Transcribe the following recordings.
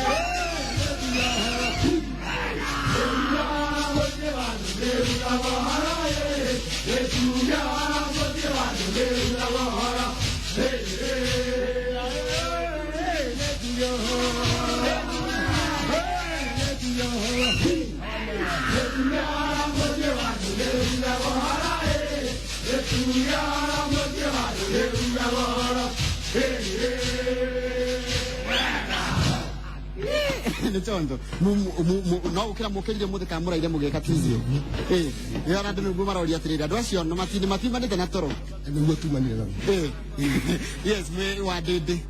Hey, ni chondo no ukira mukirire muthe kamuraire mugeka tizio yara ndu nguo maroria atirira andu acio no matimanite na toro niguo tumanire nao yes me wadede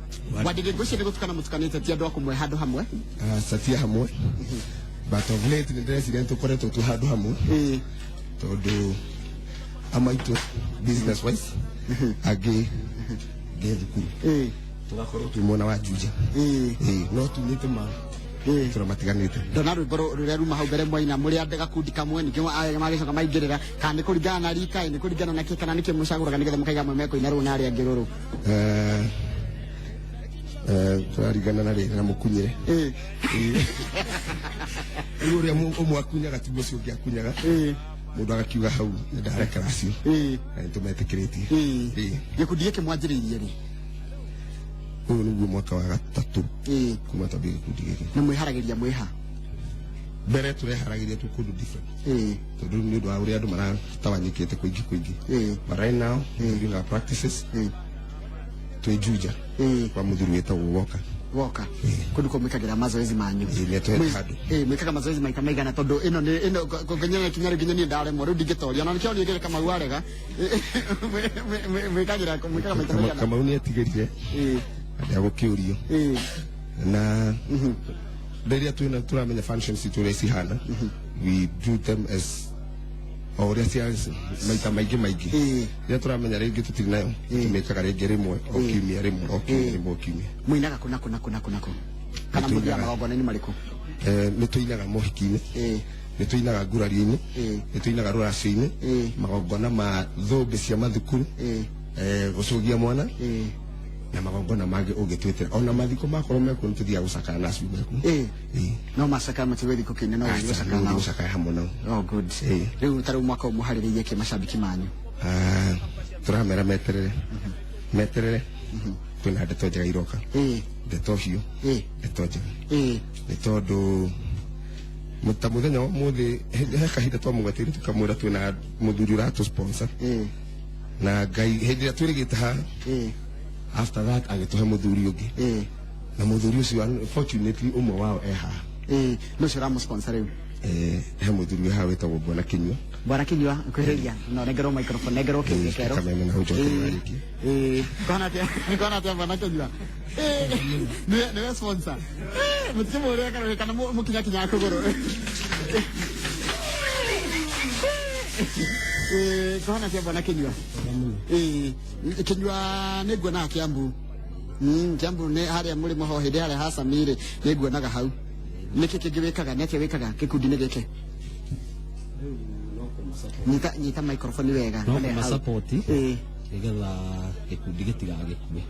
gucio ni gutukana mutukanite ti andu akumwe handu hamwe satia hamwe but of late ni ndecire tukoretwo tu handu hamwe tondu amaitu business wise agi thukuru tugakorwo tu mona wa Juja no tunite ma turamatiganite ndona rwimbo ruria ruma hau mbere mwaina muri ande gakundi kamwe ningi magicoka maingirira kana ni kuringana na rika ni kuringana na kika na niki mucaguraga nigetha mukaiga mwemeko ina ru na ari angiruru twarigana na rira na mukunyire uria umwe akunyaga tiguo cio ngiakunyaga mundu agakiuga hau ndareka racio na tumetikiritie gikundi giki mwanjiriirie ri uyu niguo mwaka wa gatatu kuma tabi gikundi giki na mwiharagiria mwiha mbere tureharagiria tu kundu different tondu ni undu wa uria andu maratawanyikite kuingi but right now doing our practices to Juja kwa muthuri wetagwo woka kundu ko mikagira mazoezi manyu mwikaga mazoezi maita maigana tondu ino kongenyana kinyari ginyani ndare mo rudi gitoria na nikio nigere kama warega mwikagira mwikaga maita maigana kama uni atigirire ya gukiurio na rĩrĩa turamenya functions iturĩa cihana we do them as oria ciaci maita maingĩ rĩrĩa turamenya rĩngĩ tutirĩ nayo tumĩkaga rĩngĩ rĩmwe o kiumia rĩmwe muinaga kuna kana mũthia magongona-inĩ marĩkũ nĩ tuinaga mohiki-inĩ nĩ tuinaga ngurario-inĩ nĩ tuinaga rũracio-inĩ magongona ma thũmbĩ cia mathukuru gũcũgia mwana na magongona mangĩ ũngĩtwĩtĩra ona mathiko makorwo mekuo nĩtũthiaga gũcakaya na acio mekuo no macakaya matiwe thiko kĩnene no gũcakaya hamwe nao good rĩu tarĩu mwaka mũharĩrĩirie kĩ macambiki manyu tũramera meterere kwĩna ndeto njega iroka ndeto hiũ ndeto njega nĩ tondũ ta mũthenya wa ũmũthĩ he kahinda twamũgwatĩire tũkamwĩra twĩna mũthuri ũratũ sponsor na Ngai hĩndĩ ĩrĩa twĩrĩgĩte haha after that agituhe muthuri ungi na muthuri ucio unfortunately umwe wao haha no cio ramu sponsor riu he muthuri haha wetagwo Bwana Kinyua kwĩrĩria no negero microphone negero kĩngĩkero kama mimi na hujo kimariki kona tia Bwana Kinyua ni sponsor mutimu ule kana mukinya kinya kuguru kona tia Bwana Kinyua Kinyua nĩ nguona Kiambu Kiambu nĩ harĩa mũrĩmo ho hĩndĩ harĩa hasamire nĩ nguonaga hau nĩkĩ kĩngĩ wĩkaga nĩkĩ wĩkaga gĩkundi-inĩ gĩkĩ nyita microphone wega no support nigetha gĩkundi gĩtigagĩkue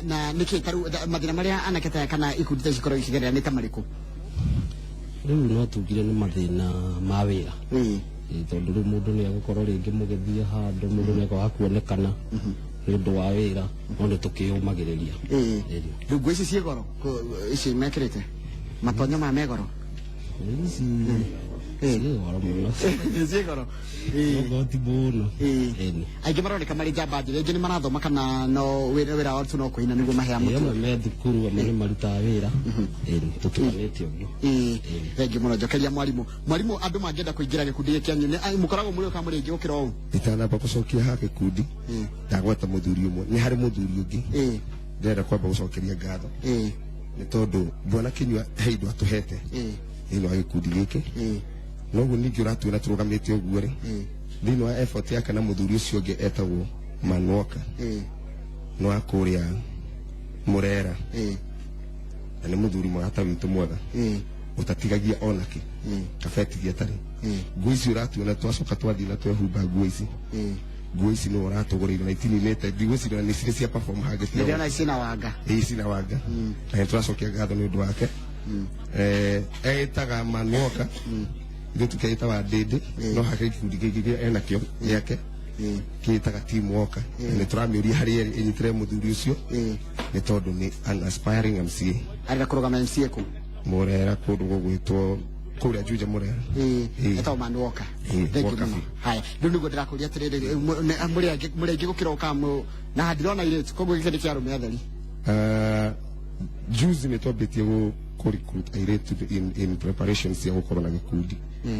na nĩkĩ taru mathĩna marĩa anake ta kana ikundi ta cikorwo ikĩgerera nĩ ta marĩkũ rĩu no tugire nĩ mathĩna ma wĩra tondu rĩu mũndũ nĩ agũkorwo rĩngĩ mũgĩthiĩ handũ mũndũ nĩ akwaga kuonekana nĩ ũndũ wa wĩra no nĩ tũkĩyũmagĩrĩria rĩu nguo ici ciĩ goro ici mekĩrĩte matonyo ma megoro ciĩgoro mũno ciĩgoro goti mũno aingĩ maroneka marĩ njamba njĩra ingĩ nĩ marathoma kana no wĩra wao tu no kũina nĩguo mahea mũtu amwe me thukuru amwe nĩ marutaga wĩra tũtukanĩte ũguo thengi mũno njokeria mwarimũ andũ mangĩenda kũingĩra gĩkundi kĩanyu mũkoragwo mũrĩ ũka mũrĩ aingĩ gũkĩra ũũ itanamba gũcokia ha gĩkundi ndagweta mũthuri ũmwe nĩ harĩ mũthuri ũngĩ ndĩrenda kwamba gũcokeria ngatho nĩ tondũ Bwana Kinyua he indo atũhete thĩinĩ wa gĩkundi gĩkĩ noguo ningĩ ũratuona tũrũgamĩte ũguo rĩ thĩinĩ wa effort yake na mũthuri ũcio ũngĩ etagwo Manwoka no akũrĩa Murera na nĩ mũthuri mũrata witũ mwega ũtatigagia onake kabetithia tarĩ nguo ici ũratuona twacoka twathiĩ na twehumba nguo ici no ũratũgũrĩire na itininĩte nguo ici nĩ cirĩ cia perform hangĩtia nĩrĩona ici na wanga na nĩ tũracokia ngatho nĩ ũndũ wake etaga Manwoka ithuĩ tũkeita wa Ndĩndĩ no hake gĩkundi gĩkĩ enakĩo gĩake kĩĩtaga Team Woka nĩ tũramĩũria harĩa ĩnyitĩre mũthuri ũcio nĩ tondũ nĩ an aspiring MCA arenda kũrũgama MCA kũ Murera kũndũ gũgwĩtwo kũrĩa Juja Murera etagwo Manwoka haya rĩu nĩguo ndĩrakũria atĩrĩrĩ mũrĩ aingĩ gũkĩra ũkamũ na ndirona irĩtu koguo gĩkĩ nĩ kĩa arũme atheri juzi nitwambitie ku recruit airĩtu in preparations ya gukorwo na gikundi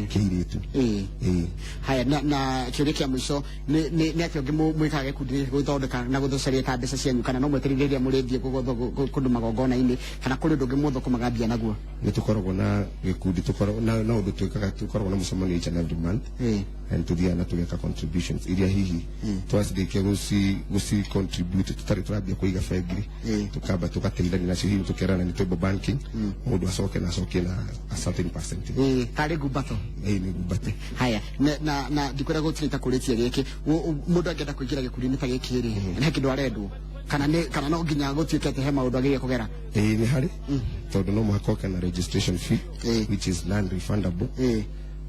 kiiritu haya na kiuria kia mwisho ni atio ngimwikaga gikundi guthondeka na guthucaria ta mbeca cianyu kana no mwetereire murithie kundu magongona-ini kana kuri undu ngimutho kumagambia naguo ni tukoragwo na gikundi tukoragwo na undu twikaga tukoragwo na mucemanio each and every month and tuthiana tugeka contributions iria hihi twacirĩkia guci contribute tutari turambia kuiga bengi tukamba tugateithania nacio hihi tukerana ni table banking mundu acoke na a certain percentage tari gumbato ni gumbate haya na ndikwenda gutirita kuritia giki mundu angenda kuingira gikundi-ini ta giki ri na kindu arendwo kana no nginya gutuike ate he maundu agiria kugera ni hari tondu no muhaka uke na registration fee which is non-refundable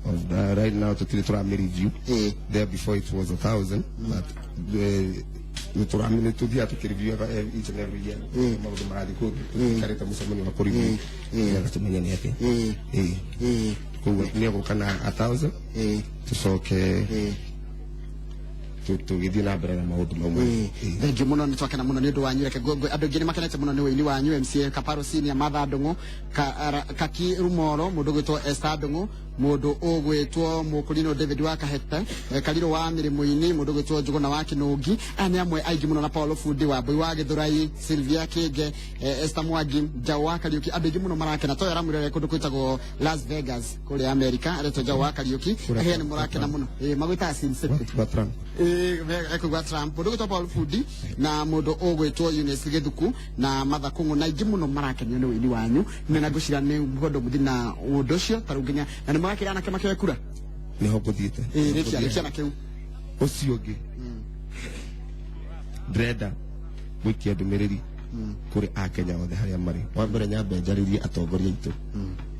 of the, right now tutiri turami review there before it was 1,000 but turami tuthia tukireview each and every year maundu marathi ku tukareta mucemanio wa kureview ya tumenya ni ati ni guka na 1,000 tucoke tugithii na mbere na maundu mamwe thengi muno ni twakena muno ni undu wanyu reke andu aingi ni makenete muno ni wini wanyu MCA Kaparo Senior Martha Ndung'u Kaki Rumoro mundu gwitwo Esther Ndung'u mundu ugwitwo Mukurino David wa Kahete Kaliro wa Mirimu-ini mundu gwitwo Njuguna wa Kinungi ani amwe aingi muno na Paulo Fundi wa Mbui wa Githurai Sylvia Kinge Esther Mwangi Njau wa Kariuki andu aingi muno marakena to yaramurere kundu kwitagwo Las Vegas kuri America areto Njau wa Kariuki ni murakena muno magwita Sin City eko Trump mundu gwitwo Paulo Fundi na mundu ugwitwo Eunice Githuku na Martha Kung'u na aingi muno marakenio ni wini wanyu na ngucira ni mugondo muthina undu ucio taruginya na ni makira anake makwe kura ni ho guthiite rekia na kiu ucio ungi ndrenda gwikia ndumiriri kuri akenya othe haria mari wa mbere nyambe njaririe atongoria itu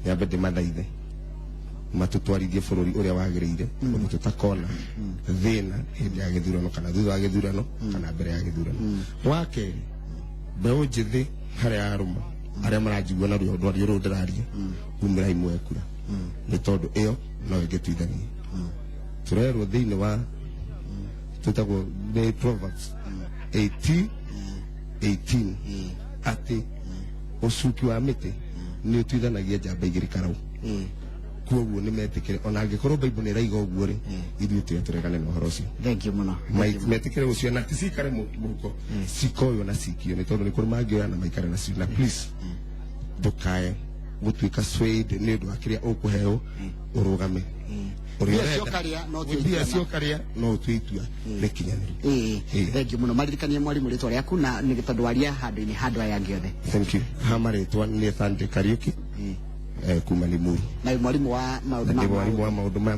nyambe ndimathaithe matutwarithie bururi uria wagiriire undu tutakona thina hindi ya githurano kana thutha wa githurano kana mbere ya githurano wa keri mbeu njithi haria aruma aria maranjigua na ruo ndwario ru ndiraria umira imwe kura ni tondu iyo no ingituithania turerwo thiini wa tutagwo the Proverbs 18 ati ucuki wa miti ni utuithanagia njamba igiri karau kuoguo ni metikire ona angikorwo Bible ni raiga uguo ri ithuĩ turegane na uhoro ucio thengi muno metikire ucio na tisikare muhuko cikoyo na cikio ni tondu ni kuri mangioya na maikare na cio na please ndukae gutuika swayed ni undu wa kiria ukuheo urugame uria ciokaria no utue itua rikinyaniru thengi muno maririkanie mwarimu ritwa riaku na ni tondu waria handu-ini handu aya angi othe thank you hama ritwa ni Sunday Kariuki kuma Limuru na mwarimu wa maundu ma